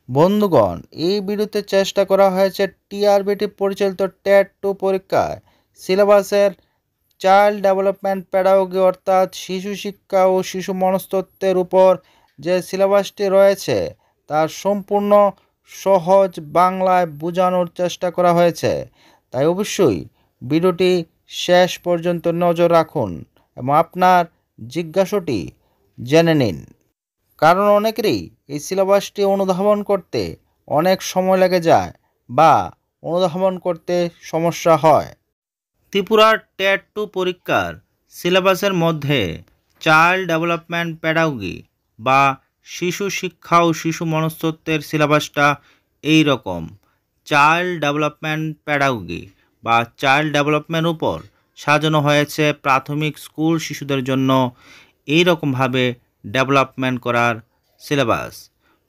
বন্ধুগণ, এই ভিডিওতে চেষ্টা করা হয়েছে টিআরবিটি পরিচালিত টেট-2 পরীক্ষায় সিলেবাসের চাইল্ড ডেভেলপমেন্ট পেডাগোগি অর্থাৎ শিশু শিক্ষা ও শিশু মনস্তত্ত্বের উপর যে সিলেবাসটি রয়েছে তার সম্পূর্ণ সহজ বাংলায় বোঝানোর চেষ্টা করা হয়েছে। তাই অবশ্যই ভিডিওটি শেষ পর্যন্ত নজর রাখুন এবং আপনার জিজ্ঞাসাটি জেনে নিন, কারণ অনেকেরই এই সিলেবাসটি অনুধাবন করতে অনেক সময় লেগে যায় বা অনুধাবন করতে সমস্যা হয়। ত্রিপুরার টেট-2 পরীক্ষার সিলেবাসের মধ্যে চাইল্ড ডেভেলপমেন্ট পেডাগোগি বা শিশু শিক্ষা ও শিশু মনস্তত্ত্বের সিলেবাসটা এই রকম। চাইল্ড ডেভেলপমেন্ট পেডাগোগি বা চাইল্ড ডেভেলপমেন্ট উপর সাজানো হয়েছে প্রাথমিক স্কুল শিশুদের জন্য এই রকমভাবে ডেভেলপমেন্ট করার সিলেবাস।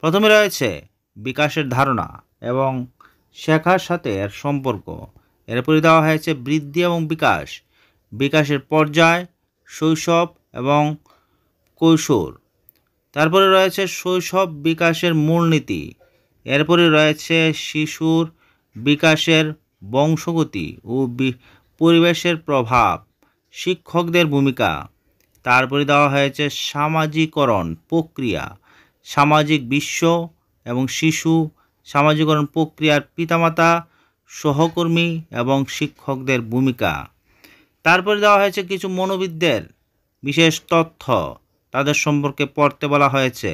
প্রথমে রয়েছে বিকাশের ধারণা এবং শেখার সাথে এর সম্পর্ক। এরপরে দেওয়া হয়েছে বৃদ্ধি এবং বিকাশ, বিকাশের পর্যায়, শৈশব এবং কৈশোর। তারপরে রয়েছে শৈশব বিকাশের মূলনীতি। এরপরে রয়েছে শিশুর বিকাশের বংশগতি ও পরিবেশের প্রভাব, শিক্ষকদের ভূমিকা। তারপরে দেওয়া হয়েছে সামাজিকরণ প্রক্রিয়া, সামাজিক বিশ্ব এবং শিশু, সামাজিকরণ প্রক্রিয়ার পিতামাতা, সহকর্মী এবং শিক্ষকদের ভূমিকা। তারপরে দেওয়া হয়েছে কিছু মনোবিদদের বিশেষ তথ্য, তাদের সম্পর্কে পড়তে বলা হয়েছে।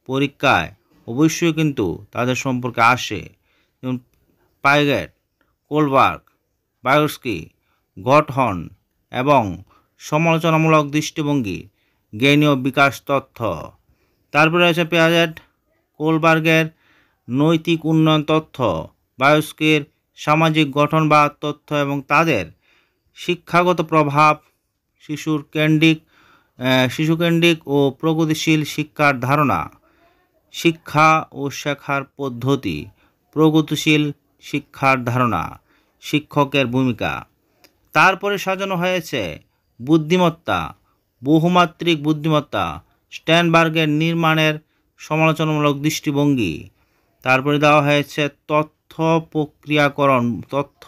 পরীক্ষায় অবশ্যই কিন্তু তাদের সম্পর্কে আসে, যেমন পাইগেট, কোলবার্গ, বায়োস্কি, গঠন এবং সমালোচনামূলক দৃষ্টিভঙ্গি, জ্ঞানীয় বিকাশ তথ্য। তারপরে রয়েছে পিয়াজেট, কোলবার্গের নৈতিক উন্নয়ন তথ্য, বায়োস্কির সামাজিক গঠনবাদ তথ্য এবং তাদের শিক্ষাগত প্রভাব, শিশুকেন্দ্রিক ও প্রগতিশীল শিক্ষার ধারণা, শিক্ষা ও শেখার পদ্ধতি, প্রগতিশীল শিক্ষার ধারণা, শিক্ষকের ভূমিকা। তারপরে সাজানো হয়েছে বুদ্ধিমত্তা, বহুমাত্রিক বুদ্ধিমত্তা, স্ট্যানবার্গের নির্মাণের সমালোচনামূলক দৃষ্টিভঙ্গি। তারপরে দেওয়া হয়েছে তথ্য প্রক্রিয়াকরণ তথ্য,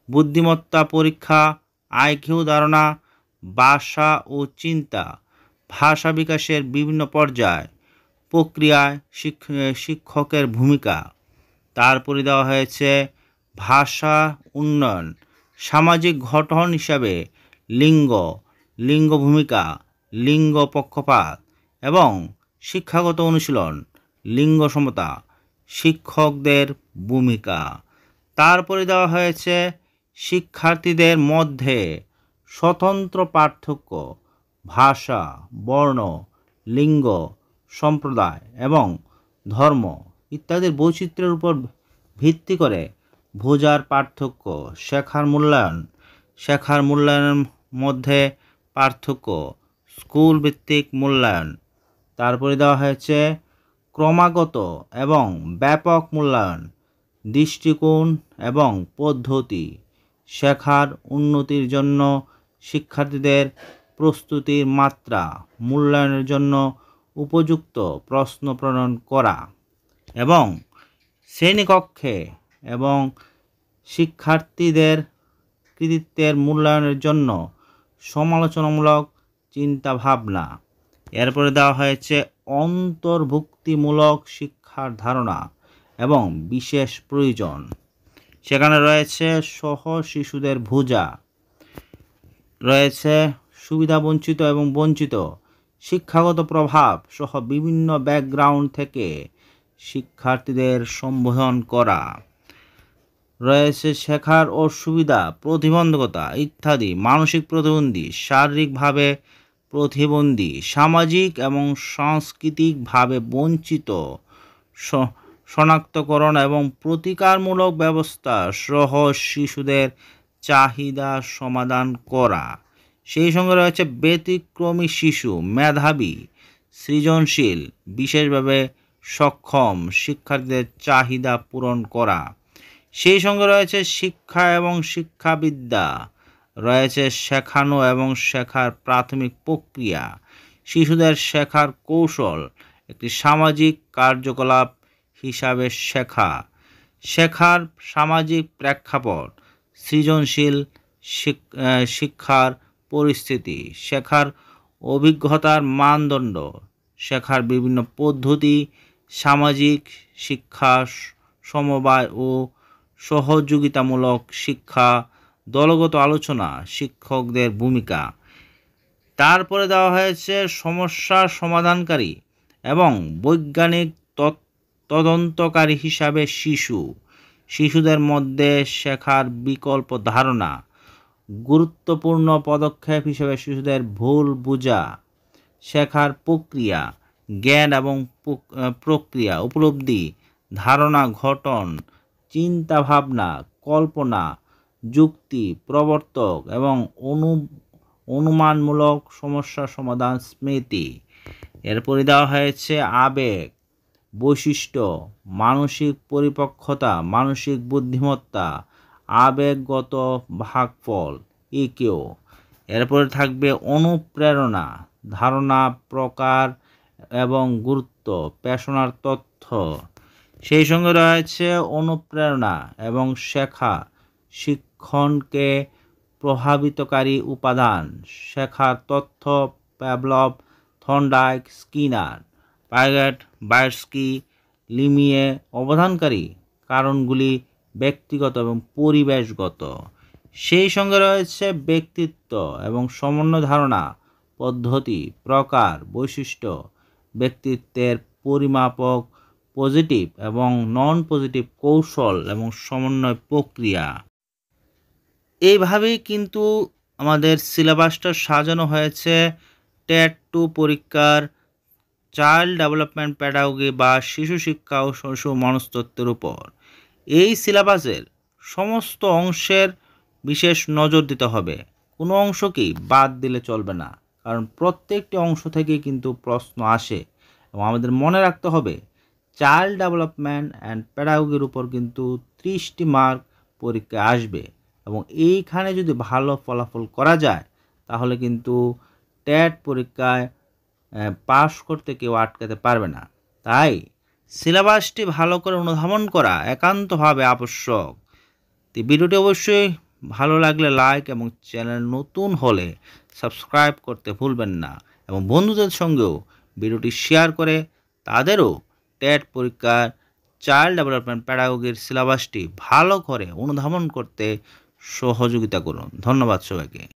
বুদ্ধিমত্তা পরীক্ষা, আইকিউ ধারণা, ভাষা ও চিন্তা, ভাষা বিকাশের বিভিন্ন পর্যায়, প্রক্রিয়ায় শিক্ষকের ভূমিকা। তারপরে দেওয়া হয়েছে ভাষা উন্নয়ন, সামাজিক গঠন হিসাবে লিঙ্গ ভূমিকা, লিঙ্গ পক্ষপাত এবং শিক্ষাগত অনুশীলন, লিঙ্গ সমতা, শিক্ষকদের ভূমিকা। তারপরে দেওয়া হয়েছে শিক্ষার্থীদের মধ্যে স্বতন্ত্র পার্থক্য, ভাষা, বর্ণ, লিঙ্গ, সম্প্রদায় এবং ধর্ম ইত্যাদির বৈচিত্র্যের উপর ভিত্তি করে বোঝার পার্থক্য, শেখার মূল্যায়নের মধ্যে পার্থক্য, স্কুল ভিত্তিক মূল্যায়ন। তারপরে দেওয়া হয়েছে ক্রমাগত এবং ব্যাপক মূল্যায়ন, দৃষ্টিকোণ এবং পদ্ধতি, শেখার উন্নতির জন্য শিক্ষার্থীদের প্রস্তুতির মাত্রা, মূল্যায়নের জন্য উপযুক্ত প্রশ্ন প্রণয়ন করা এবং শ্রেণীকক্ষে এবং শিক্ষার্থীদের কৃতিত্বের মূল্যায়নের জন্য সমালোচনামূলক চিন্তাভাবনা। এরপরে দেওয়া হয়েছে অন্তর্ভুক্তিমূলক শিক্ষার ধারণা এবং বিশেষ প্রয়োজন। সেখানে রয়েছে সহ শিশুদের বোঝা, রয়েছে সুবিধাবঞ্চিত এবং বঞ্চিত, শিক্ষাগত প্রভাব সহ বিভিন্ন ব্যাকগ্রাউন্ড থেকে শিক্ষার্থীদের সম্বোধন করা, রয়েছে শেখার অসুবিধা, প্রতিবন্ধকতা ইত্যাদি, মানসিক প্রতিবন্ধী, শারীরিকভাবে প্রতিবন্ধী, সামাজিক এবং সাংস্কৃতিকভাবে বঞ্চিত, শনাক্তকরণ এবং প্রতিকারমূলক ব্যবস্থা সহ শিশুদের চাহিদা সমাধান করা। সেই সঙ্গে রয়েছে ব্যতিক্রমী শিশু, মেধাবী, সৃজনশীল, বিশেষভাবে সক্ষম শিক্ষার্থীদের চাহিদা পূরণ করা। সেই সঙ্গে রয়েছে শিক্ষা এবং শিক্ষাবিদ্যা, রয়েছে শেখানো এবং শেখার প্রাথমিক প্রক্রিয়া, শিশুদের শেখার কৌশল, একটি সামাজিক কার্যকলাপ হিসাবে শেখা, শেখার সামাজিক প্রেক্ষাপট, সৃজনশীল শিক্ষার পরিস্থিতি, শেখার অভিজ্ঞতার মানদণ্ড, শেখার বিভিন্ন পদ্ধতি, সামাজিক শিক্ষা, সমবায় ও সহযোগিতামূলক শিক্ষা, দলগত আলোচনা, শিক্ষকদের ভূমিকা। তারপরে দেওয়া হয়েছে সমস্যা সমাধানকারী এবং বৈজ্ঞানিক তদন্তকারী হিসাবে শিশুদের মধ্যে শেখার বিকল্প ধারণা, গুরুত্বপূর্ণ পদক্ষেপ হিসেবে শিশুদের ভুল বোঝা, শেখার প্রক্রিয়া, জ্ঞান এবং প্রক্রিয়া, উপলব্ধি, ধারণা গঠন, চিন্তা ভাবনা, কল্পনা, যুক্তি, প্রবর্তক এবং অনুমানমূলক সমস্যা সমাধান, স্মৃতি। এরপরে দেওয়া হয়েছে আবেগ, বৈশিষ্ট্য, মানসিক পরিপক্কতা, মানসিক বুদ্ধিমত্তা, আবেগগত ভাগফল, ইকিউ। এরপরে থাকবে অনুপ্রেরণা, ধারণা, প্রকার এবং গুরুত্ব, পেশনার তথ্য। সেই সঙ্গে রয়েছে অনুপ্রেরণা এবং শেখা, শিক্ষণকে প্রভাবিতকারী উপাদান, শেখার তথ্য, প্যাভলভ, থর্নডাইক, স্কিনার, পাইগেট, বায়ার্স্কি, লিমিয়ে। অবদানকারী কারণগুলি ব্যক্তিগত এবং পরিবেশগত। সেই সঙ্গে রয়েছে ব্যক্তিত্ব এবং সমন্বয়, ধারণা, পদ্ধতি, প্রকার, বৈশিষ্ট্য, ব্যক্তিত্বের পরিমাপক, পজিটিভ এবং নন পজিটিভ কৌশল এবং সমন্বয় প্রক্রিয়া। এইভাবেই কিন্তু আমাদের সিলেবাসটা সাজানো হয়েছে টেট 2 পরীক্ষার চাইল্ড ডেভেলপমেন্ট প্যাডাগজি বা শিশু শিক্ষা ও শিশু মনস্তত্ত্বের উপর। এই সিলেবাসের সমস্ত অংশের বিশেষ নজর দিতে হবে, কোনো অংশকেই বাদ দিলে চলবে না, কারণ প্রত্যেকটি অংশ থেকে কিন্তু প্রশ্ন আসে এবং আমাদের মনে রাখতে হবে চাইল্ড ডেভেলপমেন্ট অ্যান্ড প্যাডাগজির উপর কিন্তু 30টি মার্ক পরীক্ষা আসবে এবং এইখানে যদি ভালো ফলাফল করা যায় তাহলে কিন্তু টেট পরীক্ষায় পাস করতে কেউ আটকাতে পারবে না। তাই সিলেবাসটি ভালো করে অনুধাবন করা একান্তভাবে আবশ্যক। তো ভিডিওটি অবশ্যই ভালো লাগলে লাইক এবং চ্যানেল নতুন হলে সাবস্ক্রাইব করতে ভুলবেন না এবং বন্ধুদের সঙ্গেও ভিডিওটি শেয়ার করে তাদেরও টেট পরীক্ষার চাইল্ড ডেভেলপমেন্ট প্যাডাগজির সিলেবাসটি ভালো করে অনুধাবন করতে সহযোগিতা করুন। ধন্যবাদ সবাইকে।